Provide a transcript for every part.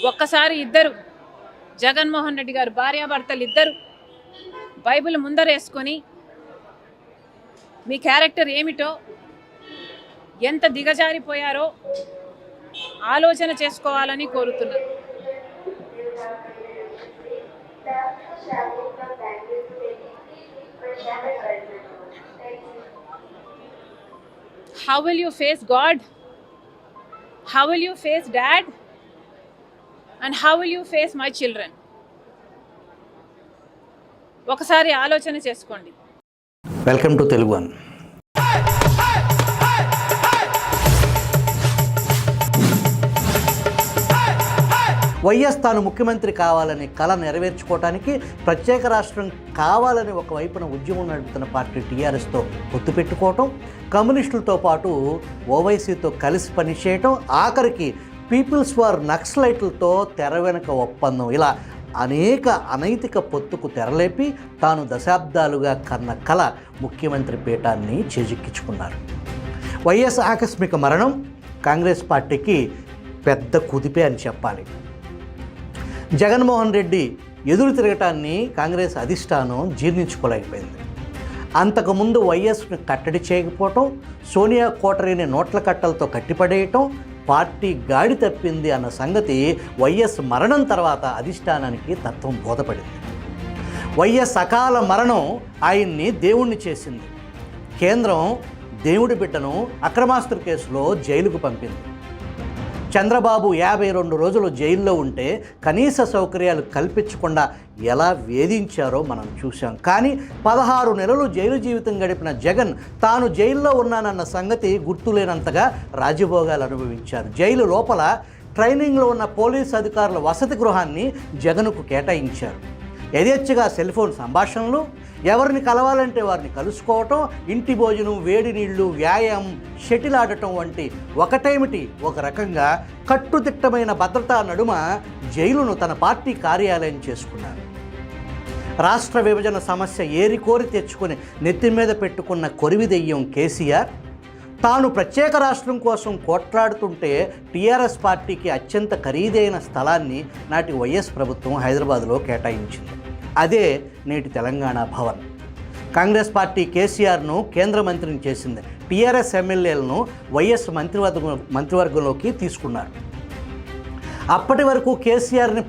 ఒక్కసారి ఇద్దరు జగన్మోహన్ రెడ్డి గారు భార్యాభర్తలు ఇద్దరు బైబిల్ ముందరేసుకొని మీ క్యారెక్టర్ ఏమిటో, ఎంత దిగజారిపోయారో ఆలోచన చేసుకోవాలని కోరుతున్నాను. How will you face God? How will you face Dad? And how will you face my children? ఒకసారి ఆలోచన చేసుకోండి. Welcome to Telugu one. YS తాను ముఖ్యమంత్రి కావాలని కళ నెరవేర్చుకోవడానికి ప్రత్యేక రాష్ట్రం కావాలని ఒకవైపున ఉద్యమం నడుపుతున్న పార్టీ టీఆర్ఎస్తో పొత్తు పెట్టుకోవటం, కమ్యూనిస్టులతో పాటు ఓవైసీతో కలిసి పనిచేయటం, ఆఖరికి పీపుల్స్ వార్ నక్సలైట్లతో తెర వెనుక ఒప్పందం, ఇలా అనేక అనైతిక పొత్తుకు తెరలేపి తాను దశాబ్దాలుగా కన్న కళ ముఖ్యమంత్రి పీఠాన్ని చేజిక్కించుకున్నారు. వైఎస్ ఆకస్మిక మరణం కాంగ్రెస్ పార్టీకి పెద్ద కుదిపే అని చెప్పాలి. జగన్మోహన్ రెడ్డి ఎదురు తిరగటాన్ని కాంగ్రెస్ అధిష్టానం జీర్ణించుకోలేకపోయింది. అంతకుముందు వైఎస్ని కట్టడి చేయకపోవటం, సోనియా కోటరీని నోట్ల కట్టలతో కట్టిపడేయటం పార్టీ గాడి తప్పింది అన్న సంగతి వైఎస్ మరణం తర్వాత అధిష్టానానికి తత్వం బోధపడింది. వైఎస్ అకాల మరణం ఆయన్ని దేవుణ్ణి చేసింది. కేంద్రం దేవుడి బిడ్డను అక్రమాస్తుల కేసులో జైలుకు పంపింది. చంద్రబాబు 52 రోజులు జైల్లో ఉంటే కనీస సౌకర్యాలు కల్పించకుండా ఎలా వేధించారో మనం చూసాం. కానీ 16 నెలలు జైలు జీవితం గడిపిన జగన్ తాను జైల్లో ఉన్నానన్న సంగతి గుర్తులేనంతగా రాజభోగాలు అనుభవించారు. జైలు లోపల ట్రైనింగ్లో ఉన్న పోలీసు అధికారుల వసతి గృహాన్ని జగన్కు కేటాయించారు. యథేచ్ఛగా సెల్ ఫోన్ సంభాషణలు, ఎవరిని కలవాలంటే వారిని కలుసుకోవటం, ఇంటి భోజనం, వేడి నీళ్లు, వ్యాయామం, షటిల్ ఆడటం వంటి ఒకటేమిటి ఒక రకంగా కట్టుదిట్టమైన భద్రతా నడుమ జైలును తన పార్టీ కార్యాలయం చేసుకున్నారు. రాష్ట్ర విభజన సమస్య ఏరికోరి తెచ్చుకొని నెత్తి మీద పెట్టుకున్న కొరివి దెయ్యం కేసీఆర్ తాను ప్రత్యేక రాష్ట్రం కోసం కొట్లాడుతుంటే టీఆర్ఎస్ పార్టీకి అత్యంత ఖరీదైన స్థలాన్ని నాటి వైఎస్ ప్రభుత్వం హైదరాబాద్లో కేటాయించింది. అదే నేటి తెలంగాణ భవన్. కాంగ్రెస్ పార్టీ కేసీఆర్ను కేంద్ర మంత్రిని చేసింది. టీఆర్ఎస్ ఎమ్మెల్యేలను వైఎస్ మంత్రివర్గంలోకి తీసుకున్నారు. అప్పటి వరకు కేసీఆర్ని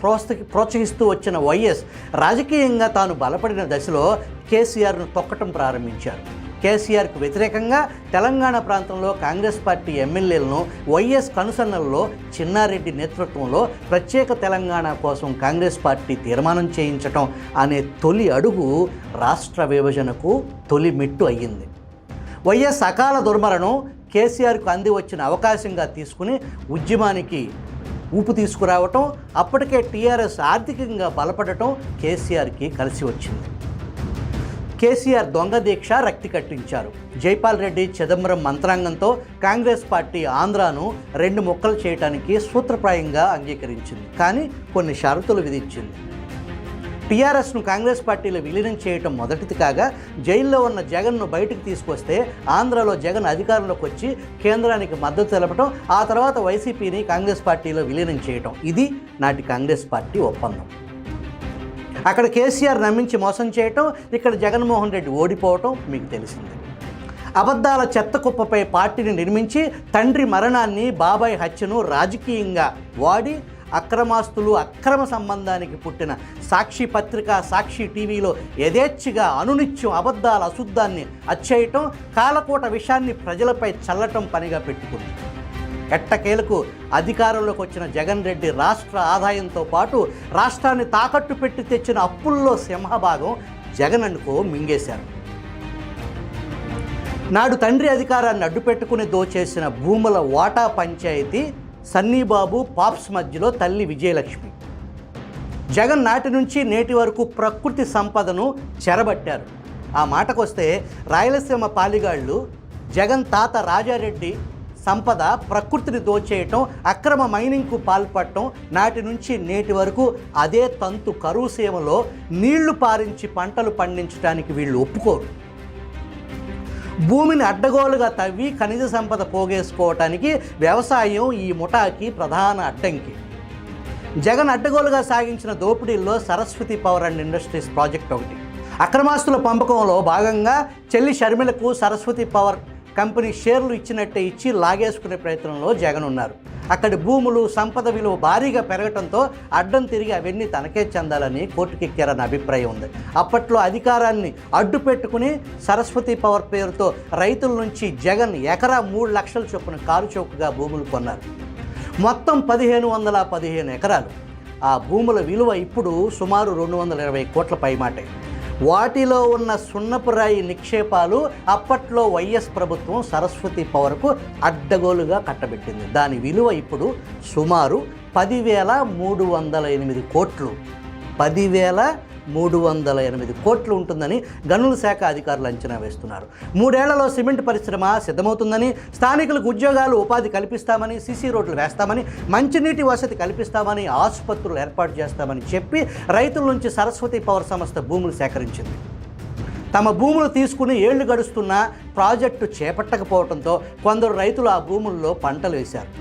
ప్రోత్సహిస్తూ వచ్చిన వైఎస్ రాజకీయంగా తాను బలపడిన దశలో కేసీఆర్ను తొక్కటం ప్రారంభించారు. కేసీఆర్కు వ్యతిరేకంగా తెలంగాణ ప్రాంతంలో కాంగ్రెస్ పార్టీ ఎమ్మెల్యేలను వైఎస్ కనుసన్నల్లో చిన్నారెడ్డి నేతృత్వంలో ప్రత్యేక తెలంగాణ కోసం కాంగ్రెస్ పార్టీ తీర్మానం చేయించటం అనే తొలి అడుగు రాష్ట్ర విభజనకు తొలి మెట్టు అయ్యింది. వైఎస్ అకాల దుర్మరణం కేసీఆర్కు అంది వచ్చిన అవకాశంగా తీసుకుని ఉద్యమానికి ఊపు తీసుకురావటం, అప్పటికే టీఆర్ఎస్ ఆర్థికంగా బలపడటం కేసీఆర్కి కలిసి వచ్చింది. కేసీఆర్ దొంగ దీక్ష రక్తి కట్టించారు. జైపాల్ రెడ్డి, చిదంబరం మంత్రాంగంతో కాంగ్రెస్ పార్టీ ఆంధ్రాను 2 ముక్కలు చేయడానికి సూత్రప్రాయంగా అంగీకరించింది. కానీ కొన్ని షరతులు విధించింది. టీఆర్ఎస్ను కాంగ్రెస్ పార్టీలో విలీనం చేయటం మొదటిది కాగా, జైల్లో ఉన్న జగన్ను బయటకు తీసుకొస్తే ఆంధ్రాలో జగన్ అధికారంలోకి వచ్చి కేంద్రానికి మద్దతు తెలపడం, ఆ తర్వాత వైసీపీని కాంగ్రెస్ పార్టీలో విలీనం చేయటం, ఇది నాటి కాంగ్రెస్ పార్టీ ఒప్పందం. అక్కడ కేసీఆర్ నమ్మించి మోసం చేయటం, ఇక్కడ జగన్మోహన్ రెడ్డి ఓడిపోవటం మీకు తెలిసింది. అబద్ధాల చెత్త కుప్పపై పార్టీని నిర్మించి తండ్రి మరణాన్ని, బాబాయ్ హత్యను రాజకీయంగా వాడి అక్రమాస్తులు, అక్రమ సంబంధానికి పుట్టిన సాక్షి పత్రిక, సాక్షి టీవీలో యథేచ్ఛగా అనునిత్యం అబద్ధాల అశుద్ధాన్ని అచ్చేయటం, కాలకోట విషయాన్ని ప్రజలపై చల్లటం పనిగా పెట్టుకుంది. ఎట్టకేలకు అధికారంలోకి వచ్చిన జగన్ రెడ్డి రాష్ట్ర ఆదాయంతో పాటు రాష్ట్రాన్ని తాకట్టు పెట్టి తెచ్చిన అప్పుల్లో సింహభాగం జగన్ అనుకో మింగేశారు. నాడు తండ్రి అధికారాన్ని అడ్డుపెట్టుకుని దోచేసిన భూముల వాటా పంచాయతీ సన్నీబాబు, పాప్స్ మధ్యలో తల్లి విజయలక్ష్మి. జగన్ నాటి నుంచి నేటి వరకు ప్రకృతి సంపదను చెరబట్టారు. ఆ మాటకొస్తే రాయలసీమ పాలిగాళ్ళు జగన్ తాత రాజారెడ్డి సంపద ప్రకృతిని దోచేయటం, అక్రమ మైనింగ్కు పాల్పడటం, నాటి నుంచి నేటి వరకు అదే తంతు కరువు సీమలో నీళ్లు పారించి పంటలు పండించడానికి వీళ్ళు ఒప్పుకోరు. భూమిని అడ్డగోలుగా తవ్వి ఖనిజ సంపద పోగేసుకోవటానికి వ్యవసాయం ఈ ముఠాకి ప్రధాన అడ్డంకి. జగన్ అడ్డగోలుగా సాగించిన దోపిడీల్లో Saraswati power and industries project ఒకటి. అక్రమాస్తుల పంపకంలో భాగంగా చెల్లి షర్మిలకు సరస్వతి పవర్ కంపెనీ షేర్లు ఇచ్చినట్టే ఇచ్చి లాగేసుకునే ప్రయత్నంలో జగన్ ఉన్నారు. అక్కడి భూములు, సంపద విలువ భారీగా పెరగడంతో అడ్డం తిరిగి అవన్నీ తనకే చెందాలని కోర్టుకెక్కారన్న అభిప్రాయం ఉంది. అప్పట్లో అధికారాన్ని అడ్డు పెట్టుకుని సరస్వతి పవర్ పేరుతో రైతుల నుంచి జగన్ ఎకరా 3 లక్షల చొప్పున కారు చౌకగా భూములు కొన్నారు. మొత్తం 1515 ఎకరాలు. ఆ భూముల విలువ ఇప్పుడు సుమారు 220 కోట్ల పైమాటే. వాటిలో ఉన్న సున్నపురాయి నిక్షేపాలు అప్పట్లో వైఎస్ ప్రభుత్వం సరస్వతి పవర్కు అడ్డగోలుగా కట్టబెట్టింది. దాని విలువ ఇప్పుడు సుమారు 10,308 కోట్లు. 10,308 కోట్లు ఉంటుందని గనుల శాఖ అధికారులు అంచనా వేస్తున్నారు. 3 ఏళ్లలో సిమెంట్ పరిశ్రమ సిద్ధమవుతుందని, స్థానికులకు ఉద్యోగాలు, ఉపాధి కల్పిస్తామని, సిసి రోడ్లు వేస్తామని, మంచినీటి వసతి కల్పిస్తామని, ఆసుపత్రులు ఏర్పాటు చేస్తామని చెప్పి రైతుల నుంచి సరస్వతి పవర్ సంస్థ భూములు సేకరించింది. తమ భూములు తీసుకుని ఏళ్లు గడుస్తున్నా ప్రాజెక్టు చేపట్టకపోవడంతో కొందరు రైతులు ఆ భూముల్లో పంటలు వేశారు.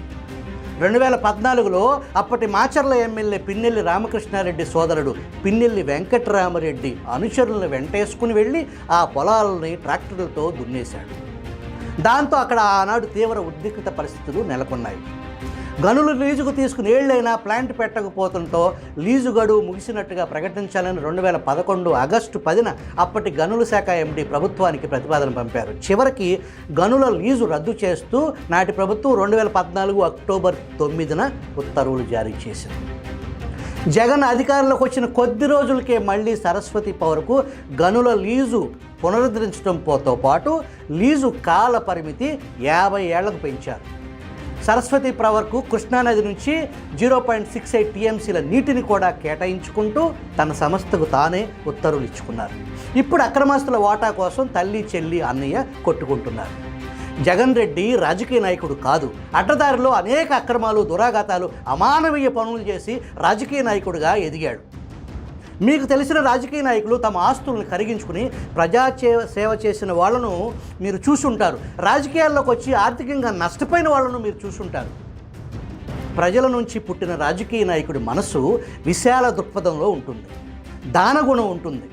2014లో అప్పటి మాచర్ల ఎమ్మెల్యే పిన్నెల్లి రామకృష్ణారెడ్డి సోదరుడు పిన్నెల్లి వెంకటరామరెడ్డి అనుచరులను వెంటేసుకుని వెళ్ళి ఆ పొలాలని ట్రాక్టర్లతో దున్నేశాడు. దాంతో అక్కడ ఆనాడు తీవ్ర ఉద్రిక్త పరిస్థితులు నెలకొన్నాయి. గనులు లీజుకు తీసుకుని ఏళ్లైనా ప్లాంట్ పెట్టకపోవడంతో లీజు గడువు ముగిసినట్టుగా ప్రకటించాలని 2011 ఆగస్టు 10న అప్పటి గనుల శాఖ ఎండీ ప్రభుత్వానికి ప్రతిపాదన పంపారు. చివరికి గనుల లీజు రద్దు చేస్తూ నాటి ప్రభుత్వం 2014 అక్టోబర్ 9న ఉత్తర్వులు జారీ చేసింది. జగన్ అధికారంలోకి వచ్చిన కొద్ది రోజులకే మళ్ళీ సరస్వతి పవర్కు గనుల లీజు పునరుద్ధరించడంతో పాటు లీజు కాల పరిమితి 50 ఏళ్లకు పెంచారు. సరస్వతి పవర్కు కృష్ణానది నుంచి 0.68 టీఎంసీల నీటిని కూడా కేటాయించుకుంటూ తన సంస్థకు తానే ఉత్తర్వులు ఇచ్చుకున్నారు. ఇప్పుడు అక్రమాస్తుల వాటా కోసం తల్లి, చెల్లి, అన్నయ్య కొట్టుకుంటున్నారు. జగన్ రెడ్డి రాజకీయ నాయకుడు కాదు. అడ్డదారిలో అనేక అక్రమాలు, దురాఘాతాలు, అమానవీయ పనులు చేసి రాజకీయ నాయకుడిగా ఎదిగాడు. మీకు తెలిసిన రాజకీయ నాయకులు తమ ఆస్తులను కరిగించుకుని సేవ చేసిన వాళ్ళను మీరు చూసుంటారు. రాజకీయాల్లోకి వచ్చి ఆర్థికంగా నష్టపోయిన వాళ్ళను మీరు చూసుంటారు. ప్రజల నుంచి పుట్టిన రాజకీయ నాయకుడి మనసు విశాల దృక్పథంలో ఉంటుంది, దానగుణం ఉంటుంది.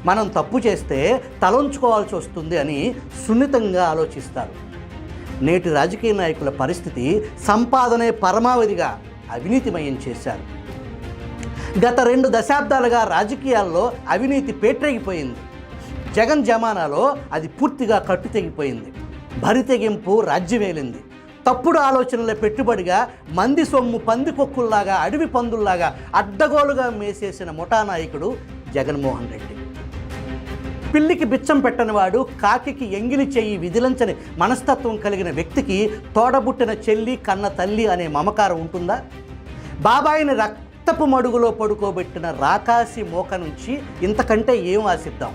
మనం తప్పు చేస్తే తలంచుకోవాల్సి వస్తుంది అని సున్నితంగా ఆలోచిస్తారు. నేటి రాజకీయ నాయకుల పరిస్థితి సంపాదనే పరమావధిగా అవినీతిమయం చేశారు. గత 2 దశాబ్దాలుగా రాజకీయాల్లో అవినీతి పేట్రేగిపోయింది. జగన్ జమానాలో అది పూర్తిగా కట్టు తెగిపోయింది. బరితెగింపు రాజ్యమేలింది. తప్పుడు ఆలోచనల పెట్టుబడిగా మంది సొమ్ము పందికొక్కుల్లాగా, అడవి పందుల్లాగా అడ్డగోలుగా మేసేసిన ముఠా నాయకుడు జగన్మోహన్ రెడ్డి. పిల్లికి బిచ్చం పెట్టనివాడు, కాకికి ఎంగిలి చెయ్యి విధిలంచని మనస్తత్వం కలిగిన వ్యక్తికి తోడబుట్టిన చెల్లి, కన్న తల్లి అనే మమకారం ఉంటుందా? బాబాయిని రక్తపు మడుగులో పడుకోబెట్టిన రాకాసి మోక నుంచి ఇంతకంటే ఏం ఆశిద్దాం?